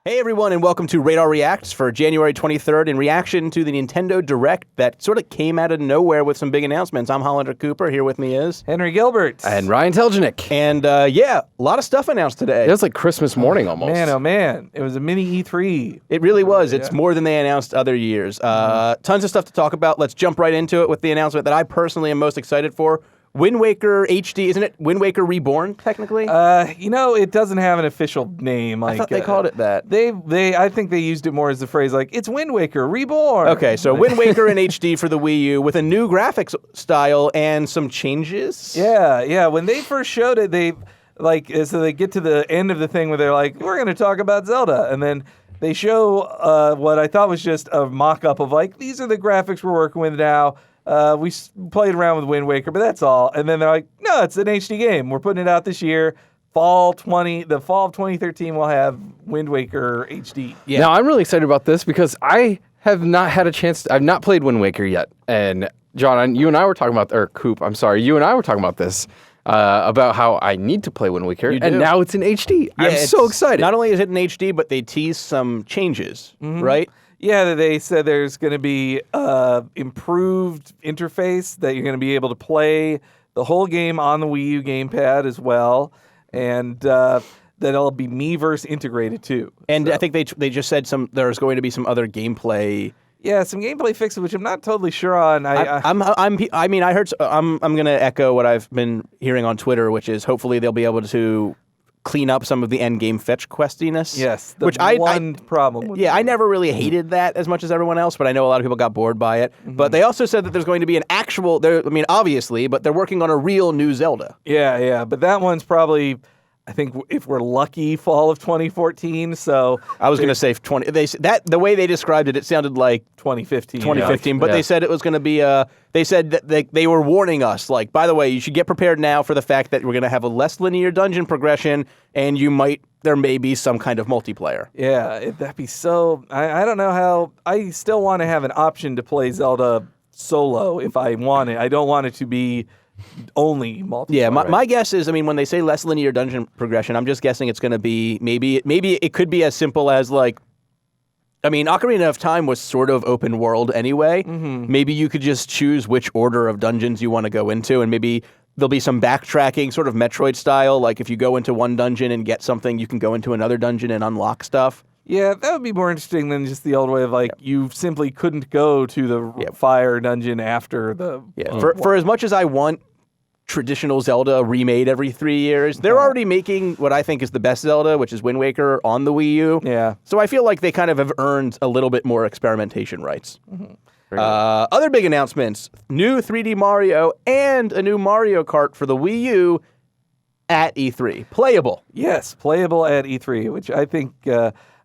Hey everyone, and welcome to Radar Reacts for January 23rd in reaction to the Nintendo Direct that sort of came out of nowhere with some big announcements. I'm Hollander Cooper. Here with me is Henry Gilbert. And Ryan Telgenik. And a lot of stuff announced today. It was like Christmas morning almost. Man, oh man. It was a mini E3. It really was. It's more than they announced other years. Tons of stuff to talk about. Let's jump right into it with the announcement that I personally am most excited for. Wind Waker HD, isn't it? Wind Waker Reborn, technically? It doesn't have an official name. I thought they called it that. I think they used it more as the phrase like, it's Wind Waker Reborn. Okay, so Wind Waker in HD for the Wii U with a new graphics style and some changes. Yeah. When they first showed it, they get to the end of the thing where they're like, we're going to talk about Zelda. And then they show what I thought was just a mock-up of like, these are the graphics we're working with now. We played around with Wind Waker, but that's all. And then they're like, no, it's an HD game. We're putting it out this year. The fall of 2013 will have Wind Waker HD. Yeah. Now, I'm really excited about this because I have not had a chance. I've not played Wind Waker yet. And John, you and I were talking about, or Coop, I'm sorry, you and I were talking about this, about how I need to play Wind Waker. And now it's in HD. Yeah, I'm so excited. Not only is it in HD, but they tease some changes, right? Yeah, they said there's going to be improved interface that you're going to be able to play the whole game on the Wii U gamepad as well, and that it'll be Miiverse integrated too. And I think they just said there's going to be some other gameplay. Yeah, some gameplay fixes, which I'm not totally sure on. I'm going to echo what I've been hearing on Twitter, which is hopefully they'll be able to clean up some of the end game fetch questiness. Yes, problem. Yeah, I never really hated that as much as everyone else, but I know a lot of people got bored by it. But they also said that there's going to be an actual. Obviously, but they're working on a real new Zelda. Yeah, but that one's probably, I think, if we're lucky, fall of 2014. So I was going to say 20. The way they described it, it sounded like 2015. 2015, but they said it was going to be. They said that they were warning us, like, by the way, you should get prepared now for the fact that we're going to have a less linear dungeon progression, and there may be some kind of multiplayer. Yeah, that'd be so. I don't know how. I still want to have an option to play Zelda solo if I want it. I don't want it to be only multiplayer. Yeah, my guess is, when they say less linear dungeon progression, I'm just guessing it's going to be maybe it could be as simple as like. Ocarina of Time was sort of open world anyway. Maybe you could just choose which order of dungeons you want to go into, and maybe there'll be some backtracking, sort of Metroid style. Like if you go into one dungeon and get something, you can go into another dungeon and unlock stuff. Yeah, that would be more interesting than just the old way of you simply couldn't go to the fire dungeon after the... Yeah, for as much as I want traditional Zelda remade every 3 years, they're already making what I think is the best Zelda, which is Wind Waker on the Wii U. Yeah. So I feel like they kind of have earned a little bit more experimentation rights. Other big announcements, new 3D Mario and a new Mario Kart for the Wii U at E3. Playable. Yes, playable at E3, which I think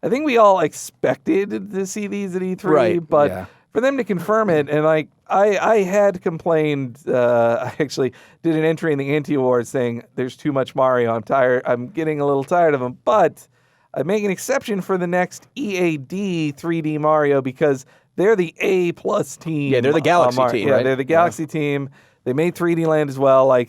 we all expected to see these at E3, right. But for them to confirm it, and I had complained, I actually did an entry in the anti-awards saying there's too much Mario, I'm getting a little tired of him, but I make an exception for the next EAD 3D Mario because they're the A+ team. Yeah, they're the Galaxy team, right? Yeah, they're the Galaxy team. They made 3D Land as well. I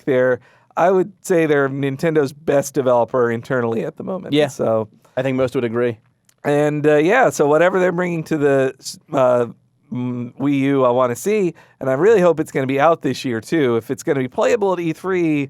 would say they're Nintendo's best developer internally at the moment. Yeah, so I think most would agree. And so whatever they're bringing to the Wii U, I want to see, and I really hope it's going to be out this year too. If it's going to be playable at E3,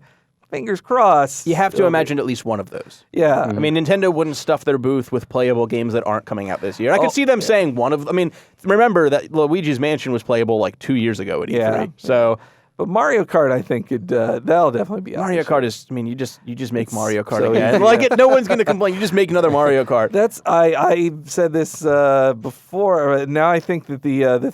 fingers crossed. You have to imagine at least one of those. Yeah. Nintendo wouldn't stuff their booth with playable games that aren't coming out this year. I could see them saying one of them. Remember that Luigi's Mansion was playable 2 years ago at E3. Yeah. So... But Mario Kart, I think, that'll definitely be out. Mario Kart is, you just make Mario Kart again. No one's going to complain. You just make another Mario Kart. I said this before. Now I think that the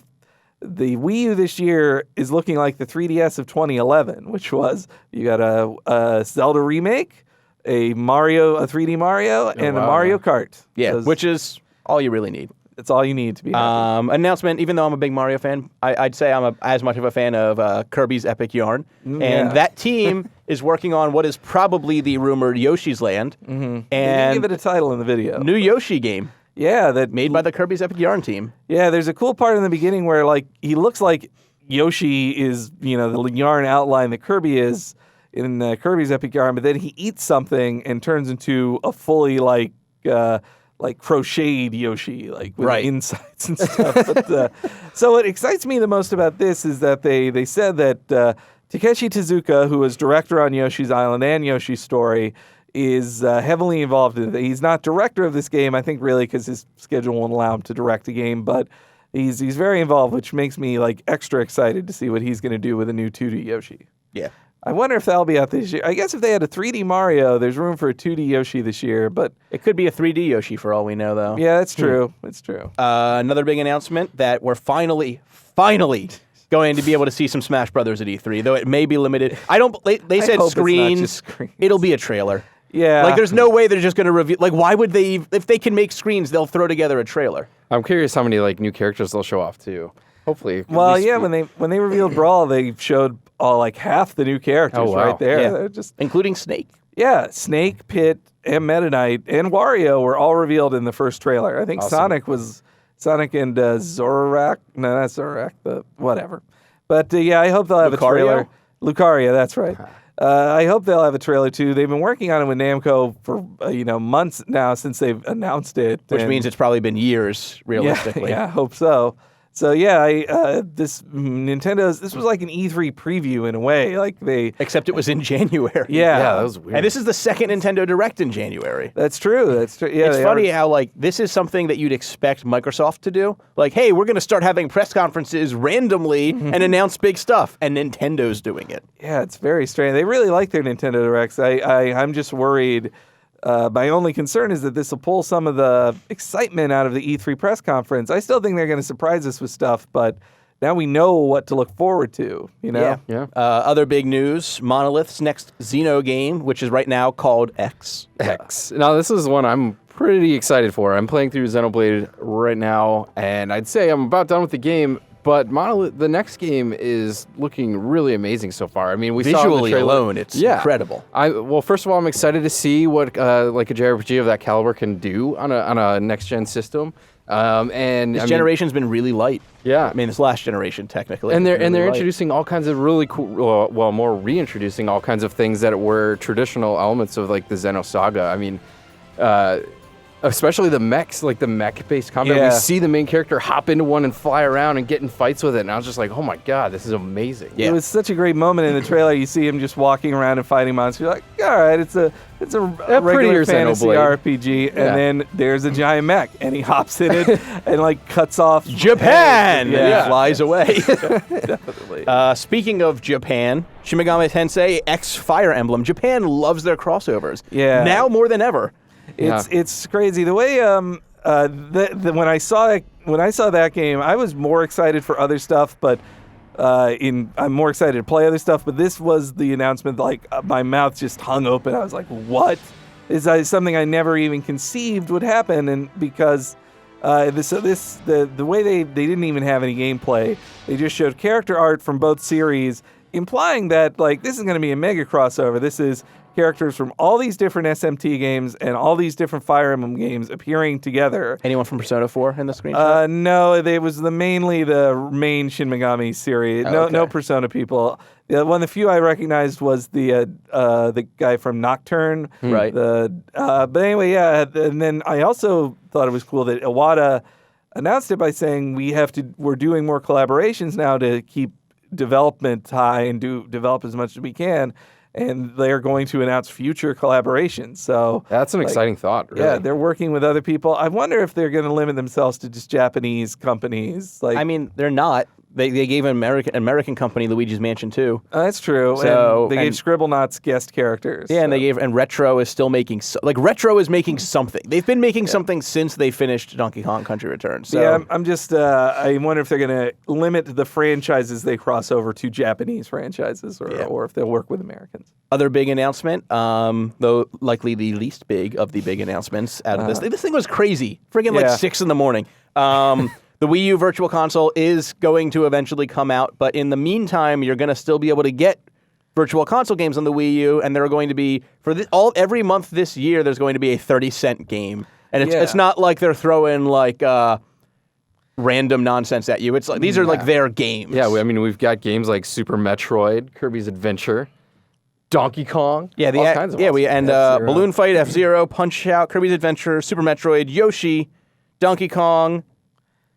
Wii U this year is looking like the 3DS of 2011, which was you got a Zelda remake, a 3D Mario, and a Mario Kart. Yeah, which is all you really need. It's all you need to be happy. Announcement, even though I'm a big Mario fan, I'd say I'm as much of a fan of Kirby's Epic Yarn. And that team is working on what is probably the rumored Yoshi's Land. And they didn't give it a title in the video. New Yoshi game. Yeah. Made by the Kirby's Epic Yarn team. Yeah, there's a cool part in the beginning where he looks like Yoshi is, the yarn outline that Kirby is in Kirby's Epic Yarn, but then he eats something and turns into a fully like crocheted Yoshi, like with Right. insights and stuff. But, so what excites me the most about this is that they said that Takeshi Tezuka, who was director on Yoshi's Island and Yoshi's Story, is heavily involved in it. He's not director of this game, I think, really, because his schedule won't allow him to direct a game, but he's very involved, which makes me like extra excited to see what he's going to do with a new 2D Yoshi. Yeah. I wonder if that'll be out this year. I guess if they had a 3D Mario, there's room for a 2D Yoshi this year, but It could be a 3D Yoshi for all we know, though. yeah, that's true. It's true. Another big announcement that we're finally going to be able to see some Smash Brothers at E3, though it may be limited. They said hope it's not screens. just screens. It'll be a trailer. Yeah. Like, there's no way they're just going to reveal. Like, why would they? If they can make screens, they'll throw together a trailer. I'm curious how many like new characters they'll show off too. Hopefully. at Well, least yeah, we- when they revealed Brawl, they showed all like half the new characters Oh, wow. right there. Yeah. They're just Including Snake. yeah, Snake, Pit, and Meta Knight and Wario were all revealed in the first trailer. I think Sonic and Zorak. No, not Zorak, but whatever. But yeah, I hope they'll have Lucario? a trailer. Lucaria, that's right. I hope they'll have a trailer too. They've been working on it with Namco for months now since they've announced it, Which and- means it's probably been years, realistically. Yeah, I hope so. So yeah, this was like an E3 preview in a way. Like Except it was in January. yeah, yeah, that was weird. And this is the second Nintendo Direct in January. that's true. That's true. Yeah, It's they funny are- how, like, this is something that you'd expect Microsoft to do. Like, hey, we're going to start having press conferences randomly and announce big stuff. And Nintendo's doing it. Yeah, it's very strange. They really like their Nintendo Directs. I'm just worried. My only concern is that this will pull some of the excitement out of the E3 press conference. I still think they're going to surprise us with stuff, but now we know what to look forward to. You know? Yeah. Other big news, Monolith's next Xeno game, which is right now called X. X. Now, this is one I'm pretty excited for. I'm playing through Xenoblade right now, and I'd say I'm about done with the game, but Monolith, the next game is looking really amazing so far. I mean, we saw in the Visually trailer- alone, it's incredible. Well, first of all, I'm excited to see what like a JRPG of that caliber can do on a next-gen system. And This I mean, generation's been really light. Yeah. I mean, this last generation, technically. and they're has been really light. introducing all kinds of really cool, more reintroducing all kinds of things that were traditional elements of like the Xeno saga. I mean, especially the mechs, like the mech-based combat. Yeah. We see the main character hop into one and fly around and get in fights with it, and I was just like, oh my god, this is amazing. Yeah. It was such a great moment in the trailer. You see him just walking around and fighting monsters. You're like, all right, it's a regular prettier fantasy Xenoblade. RPG, and Yeah. then there's a giant mech, and he hops in it and like cuts off Japan! heads. And Yeah, he flies away. definitely. Speaking of Japan, Shin Megami Tensei X Fire Emblem. Japan loves their crossovers. Yeah. Now more than ever. It's crazy the way when I saw that game, I was more excited for other stuff, but I'm more excited to play other stuff. But this was the announcement. Like my mouth just hung open. I was like, "What is something I never even conceived would happen?" And because the way they didn't even have any gameplay, they just showed character art from both series, implying that like this is going to be a mega crossover. This is characters from all these different SMT games and all these different Fire Emblem games appearing together. Anyone from Persona 4 in the screenshot? No, it was mainly the main Shin Megami series. Okay. No Persona people. One of the few I recognized was the guy from Nocturne. Right. But anyway, yeah. And then I also thought it was cool that Iwata announced it by saying we're doing more collaborations now to keep development high and develop as much as we can. And they're going to announce future collaborations. So That's an exciting thought, really. yeah, they're working with other people. I wonder if they're going to limit themselves to just Japanese companies. Like, I mean, they're not. They gave an American company Luigi's Mansion 2. that's true. So- and they gave and- Scribblenauts guest characters. Yeah, and so. and Retro is still making Retro is making something. They've been making something since they finished Donkey Kong Country Returns. So Yeah, I'm just. I wonder if they're going to limit the franchises they cross over to Japanese franchises, or if they'll work with Americans. other big announcement, though likely the least big of the big announcements out of this. This thing was crazy. Friggin' like Yeah. 6 a.m. The Wii U Virtual Console is going to eventually come out, but in the meantime, you're going to still be able to get Virtual Console games on the Wii U, and there are going to be every month this year. There's going to be a 30-cent game, and it's not like they're throwing like random nonsense at you. It's like these are like their games. Yeah, I mean, we've got games like Super Metroid, Kirby's Adventure, Donkey Kong. Yeah, all kinds of Balloon Fight, F-Zero, Punch Out, Kirby's Adventure, Super Metroid, Yoshi, Donkey Kong.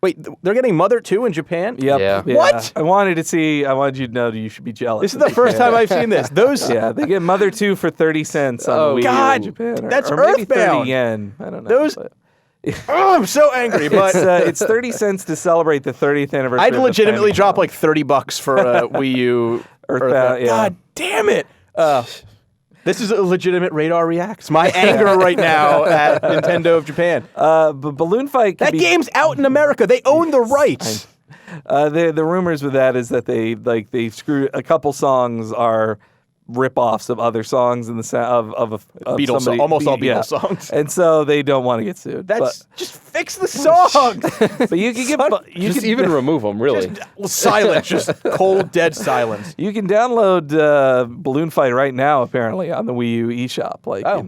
Wait, they're getting Mother 2 in Japan? Yep. Yeah. What? I wanted you to know that you should be jealous. This is the first time I've seen this. Those. Yeah, they get Mother 2 for 30 cents on Wii U God, in Japan. that's or maybe Earthbound. 30 yen. I don't know. Those. but Oh, I'm so angry, but it's 30 cents to celebrate the 30th anniversary. I'd of the legitimately Famicom. drop like $30 for a Wii U Earthbound, yeah. God damn it! This is a legitimate Radar Reacts. My anger right now at Nintendo of Japan. But Balloon Fight. That game's out in America. They own the rights. The rumors with that is that they screw a couple songs are rip-offs of other songs in the of Beatles, somebody, almost all Beatles songs. and so they don't want to get sued. Just fix the song. But you can get even remove them, really. Silence, just cold, dead silence. You can download Balloon Fight right now, apparently, on the Wii U eShop,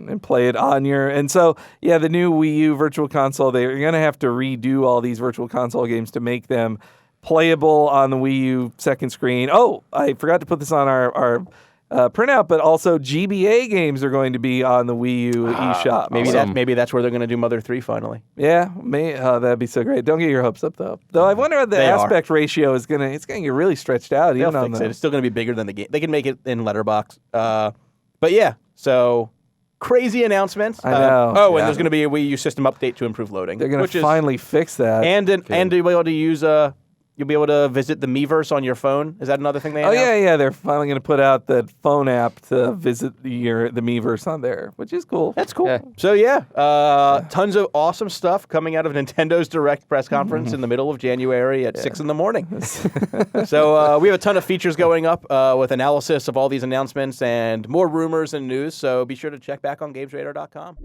and play it on your. And so, the new Wii U Virtual Console, they're going to have to redo all these Virtual Console games to make them playable on the Wii U second screen. Oh, I forgot to put this on our printout, but also GBA games are going to be on the Wii U eShop. Maybe that's where they're going to do Mother 3 finally. Yeah, that'd be so great. Don't get your hopes up though. Though I wonder what the aspect ratio is gonna. It's gonna get really stretched out. They'll fix it. It's still going to be bigger than the game. They can make it in letterbox. But yeah, so crazy announcements. I know. And there's going to be a Wii U system update to improve loading. They're going to finally fix that. And you'll be able to use You'll be able to visit the Miiverse on your phone. Is that another thing they announced? Yeah. They're finally going to put out that phone app to visit the Miiverse on there, which is cool. That's cool. Yeah. So tons of awesome stuff coming out of Nintendo's Direct press conference in the middle of January at 6 in the morning. So we have a ton of features going up with analysis of all these announcements and more rumors and news. So be sure to check back on GamesRadar.com.